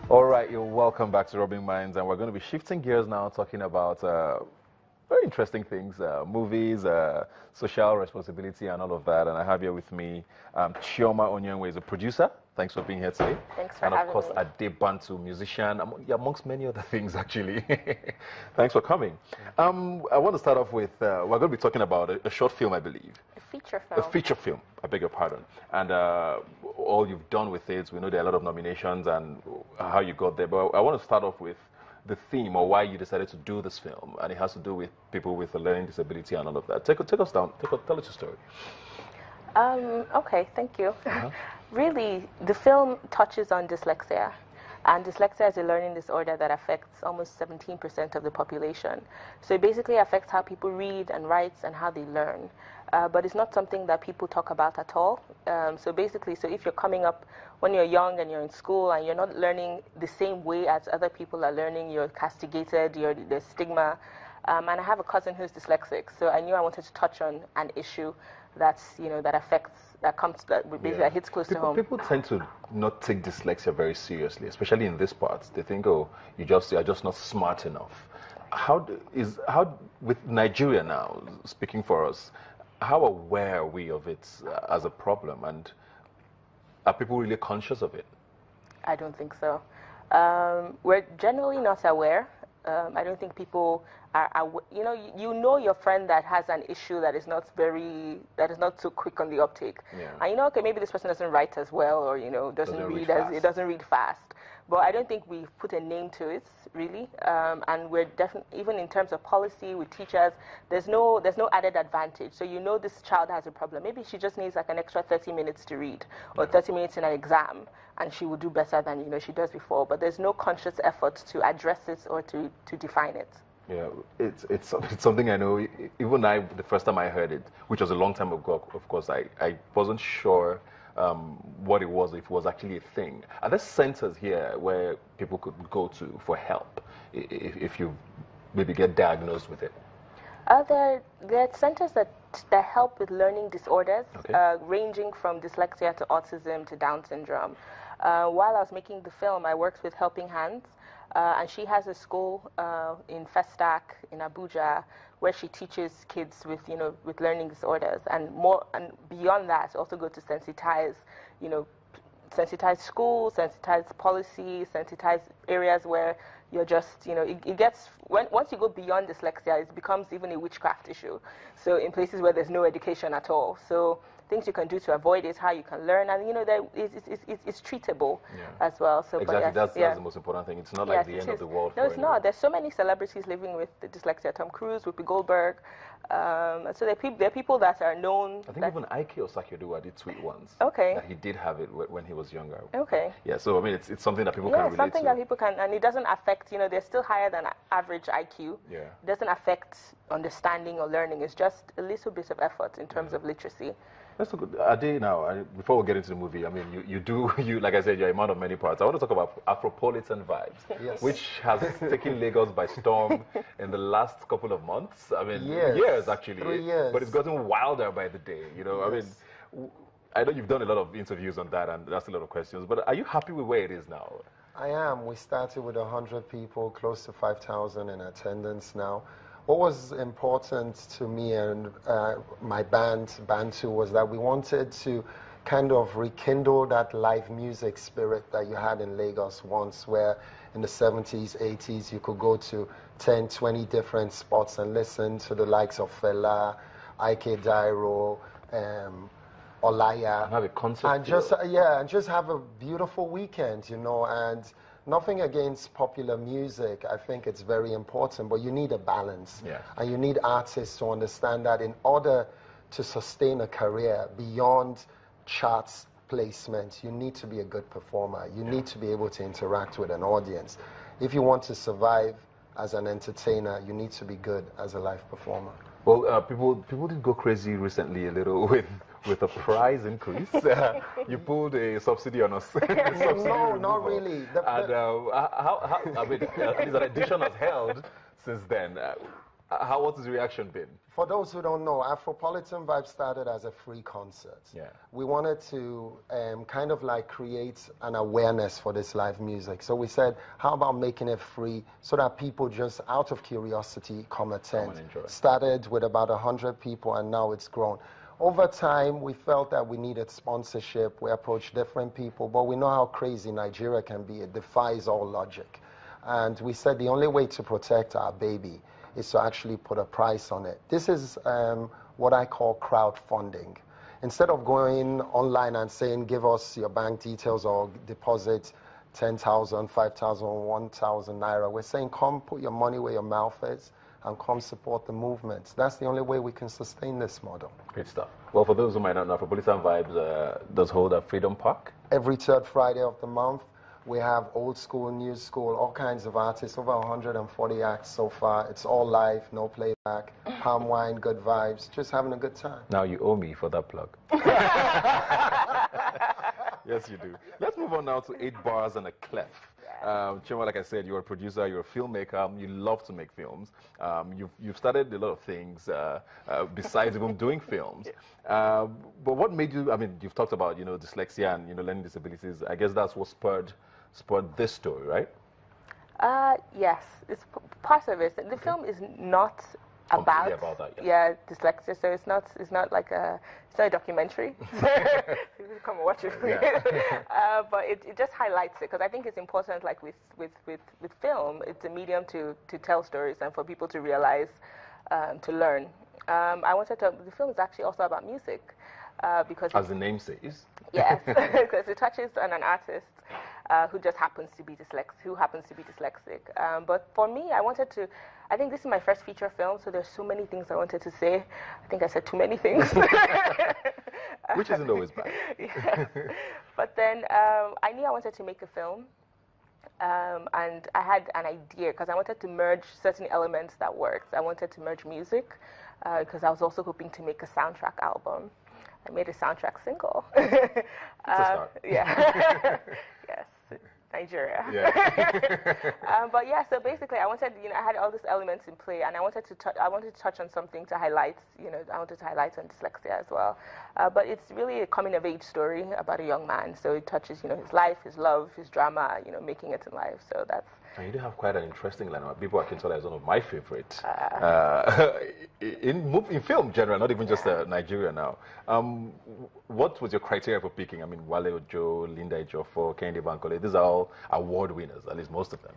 All right, you're welcome back to Rubbing Minds, and we're going to be shifting gears now, talking about very interesting things, movies, social responsibility, and all of that. And I have here with me Chioma Onyenwe, is a producer. Thanks for being here today. Thanks for having me. And of course, Ade Bantu, musician, amongst many other things, actually. Thanks for coming. I want to start off with, we're going to be talking about a short film, I believe. A feature film. A feature film, I beg your pardon. And all you've done with it, we know there are a lot of nominations and how you got there. But I want to start off with the theme, or why you decided to do this film. And it has to do with people with a learning disability and all of that. Take us down, tell us your story. Okay, thank you. Really, the film touches on dyslexia. And dyslexia is a learning disorder that affects almost 17% of the population. So it basically affects how people read and write and how they learn. But it's not something that people talk about at all. So if you're coming up when you're young and you're in school and you're not learning the same way as other people are learning, you're castigated, there's stigma. And I have a cousin who's dyslexic, so I knew I wanted to touch on an issue that hits close to home. People tend to not take dyslexia very seriously, especially in this part. They think, oh, you're just not smart enough. How with Nigeria now, speaking for us, how aware are we of it as a problem, and are people really conscious of it? I don't think so. We're generally not aware. I don't think people are, you know your friend that has an issue that is not so quick on the uptake. Yeah. And okay, maybe this person doesn't write as well, or it doesn't read fast. But I don't think we've put a name to it, really. And we're definitely, even in terms of policy with teachers, there's no added advantage. So this child has a problem. Maybe she just needs like an extra 30 minutes to read, or 30 minutes in an exam, and she will do better than she does before. But there's no conscious effort to address it or to define it. Yeah, it's something I know. Even the first time I heard it, which was a long time ago, of course, I wasn't sure what it was, if it was actually a thing. Are there centers here where people could go to for help if you maybe get diagnosed with it? There are centers that help with learning disorders, okay. Ranging from dyslexia to autism to Down syndrome. While I was making the film, I worked with Helping Hands, and she has a school in Festac in Abuja where she teaches kids with learning disorders, and beyond that also go to sensitize schools, sensitize policy, sensitize areas where you're just, it gets, once you go beyond dyslexia, it becomes even a witchcraft issue. So in places where there's no education at all. So things you can do to avoid it, how you can learn, and it's treatable as well. So, exactly, that's the most important thing. It's not like the end of the world. No, it's not. There's so many celebrities living with the dyslexia. Tom Cruise, Whoopi Goldberg. So there are people that are known. I think even Ike Osakioduwa did tweet once. Okay. That he did have it when he was younger. Okay. Yeah. So I mean, it's something that people can relate to. Yeah, something that people can, and it doesn't affect. They're still higher than average IQ. Yeah. It doesn't affect understanding or learning. It's just a little bit of effort in terms of literacy. Let's look at Ade now. Before we get into the movie, I mean, you like I said, you're a man of many parts. I want to talk about Afropolitan vibes, yes. Which has taken Lagos by storm in the last couple of months. I mean, years actually. 3 years. But it's gotten wilder by the day. Yes. I mean, I know you've done a lot of interviews on that and asked a lot of questions. But are you happy with where it is now? I am. We started with 100 people, close to 5,000 in attendance now. What was important to me and my band, Bantu, was that we wanted to kind of rekindle that live music spirit that you had in Lagos once, where in the 70s, 80s, you could go to 10, 20 different spots and listen to the likes of Fela, Ike Dairo, Olaya. And have a concert. And just have a beautiful weekend, and nothing against popular music. I think it's very important, but you need a balance. Yes. And you need artists to understand that in order to sustain a career beyond charts placement, you need to be a good performer. You need to be able to interact with an audience. If you want to survive as an entertainer, you need to be good as a live performer. Well, people did go crazy recently a little with a price increase. You pulled a subsidy on us. No, not really. And how I mean, an addition has held since then. What has the reaction been? For those who don't know, Afropolitan Vibe started as a free concert. Yeah. We wanted to kind of like create an awareness for this live music. So we said, how about making it free so that people just out of curiosity come attend. Come and enjoy. Started with about 100 people and now it's grown. Over time, we felt that we needed sponsorship. We approached different people, but we know how crazy Nigeria can be. It defies all logic. And we said the only way to protect our baby is to actually put a price on it. This is what I call crowdfunding. Instead of going online and saying, give us your bank details or deposit 10,000, 5,000, 1,000 naira, we're saying, come put your money where your mouth is and come support the movement. That's the only way we can sustain this model. Great stuff. Well, for those who might not know, Afropolitan Vibes does hold a Freedom Park. Every third Friday of the month, we have old school, new school, all kinds of artists, over 140 acts so far. It's all live, no playback, palm wine, good vibes, just having a good time. Now you owe me for that plug. Yes, you do. Let's move on now to 8 Bars and a Clef. Chima, like I said, you're a producer, you're a filmmaker, you love to make films. You've started a lot of things besides even doing films. But what made you, I mean, you've talked about, dyslexia and, learning disabilities. I guess that's what spurred this story, right? Yes, it's part of it. The film is not about that, dyslexia, so it's not like it's not a documentary. You can come and watch it. Yeah. But it just highlights it because I think it's important. Like with film, it's a medium to tell stories and for people to realize, to learn. The film is actually also about music because, as the name says. Yes, because it touches on an artist who just happens to be dyslexic. But for me, I think this is my first feature film, so there's so many things I wanted to say. I think I said too many things. Which isn't always bad. Yes. But then I knew I wanted to make a film. And I had an idea because I wanted to merge certain elements that worked. I wanted to merge music because I was also hoping to make a soundtrack album. I made a soundtrack single. Yeah. Yes. Nigeria. Yeah. But yeah, so basically, I had all these elements in play, and I wanted to touch on something to highlight, I wanted to highlight on dyslexia as well. But it's really a coming of age story about a young man. So it touches, his life, his love, his drama, making it in life. So that's. And you do have quite an interesting lineup. People can tell that is one of my favorites in film general, not even just Nigeria now. What was your criteria for picking? I mean, Wale Ojo, Linda Ejiofor, Kehinde Bankole, these are all award winners, at least most of them.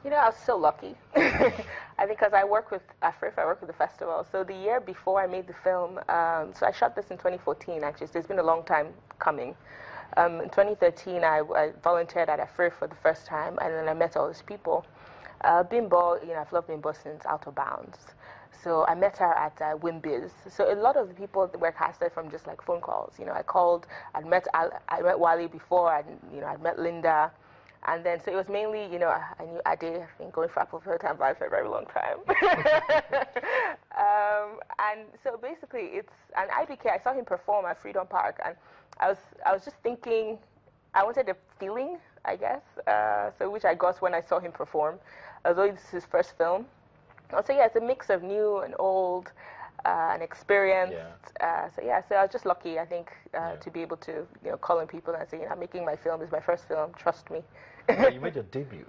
I was so lucky. I think because I work with AFRIF, I work with the festival. So the year before I made the film, so I shot this in 2014 actually, so it's been a long time coming. In 2013, I volunteered at AFRIF for the first time, and then I met all these people. Bimbo, I've loved Bimbo since Out of Bounds. So I met her at WinBiz. So a lot of the people were casted from just like phone calls. I met Wale before, I'd met Linda. And then, so it was mainly, I knew Ade. I've been going for Afropolitan Vibe for a very long time. And so basically, I saw him perform at Freedom Park, and I was just thinking, I wanted a feeling, I guess, so which I got when I saw him perform, although it's his first film. So yeah, it's a mix of new and old, and experienced. Yeah. So I was just lucky, I think, to be able to, call in people and say, I'm making my film. It's my first film. Trust me. Yeah, you made your debut.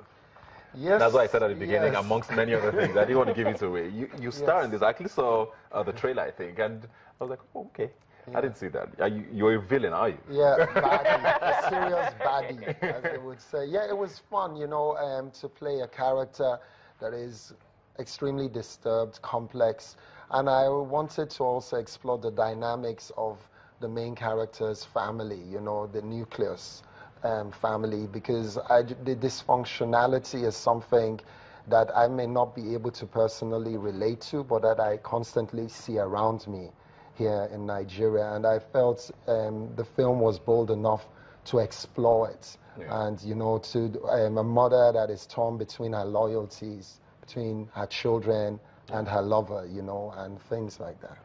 Yes. That's what I said at the beginning, amongst many other things. I didn't want to give it away. You star in this. I actually saw the trailer, I think, and I was like, oh, okay. Yeah. I didn't see that. You're a villain, are you? Yeah, baddie, a serious baddie, as they would say. Yeah, it was fun, to play a character that is extremely disturbed, complex, and I wanted to also explore the dynamics of the main character's family, the nucleus family, because the dysfunctionality is something that I may not be able to personally relate to, but that I constantly see around me here in Nigeria, and I felt the film was bold enough to explore it, and to a mother that is torn between her loyalties, between her children and her lover, and things like that.